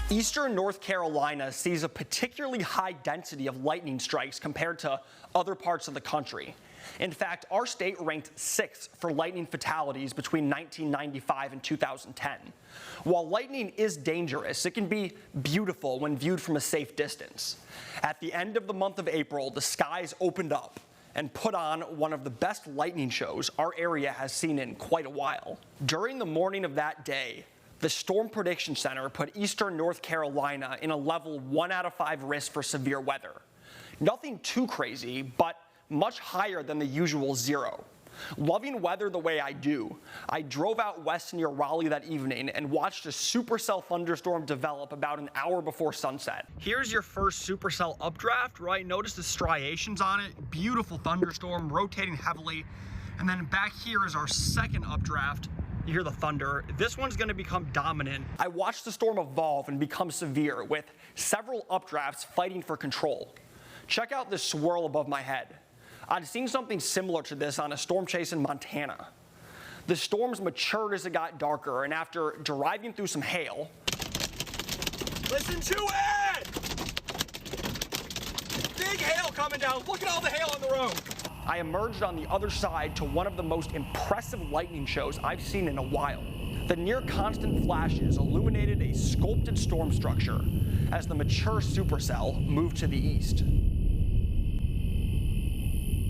Eastern North Carolina sees a particularly high density of lightning strikes compared to other parts of the country. In fact, our state ranked 6th for lightning fatalities between 1995 and 2010. While lightning is dangerous, it can be beautiful when viewed from a safe distance. At the end of the month of April, the skies opened up and put on one of the best lightning shows our area has seen in quite a while. During the morning of that day, the Storm Prediction Center put Eastern North Carolina in a level 1 out of 5 risk for severe weather. Nothing too crazy, but much higher than the usual 0. Loving weather the way I do, I drove out west near Raleigh that evening and watched a supercell thunderstorm develop about an hour before sunset. Here's your first supercell updraft, right? Notice the striations on it. Beautiful thunderstorm, rotating heavily. And then back here is our second updraft. You hear the thunder. This one's going to become dominant. I watched the storm evolve and become severe, with several updrafts fighting for control. Check out this swirl above my head. I'd seen something similar to this on a storm chase in Montana. The storms matured as it got darker, and after driving through some hail, listen to it! Big hail coming down. Look at all the hail on the road. I emerged on the other side to one of the most impressive lightning shows I've seen in a while. The near constant flashes illuminated a sculpted storm structure as the mature supercell moved to the east.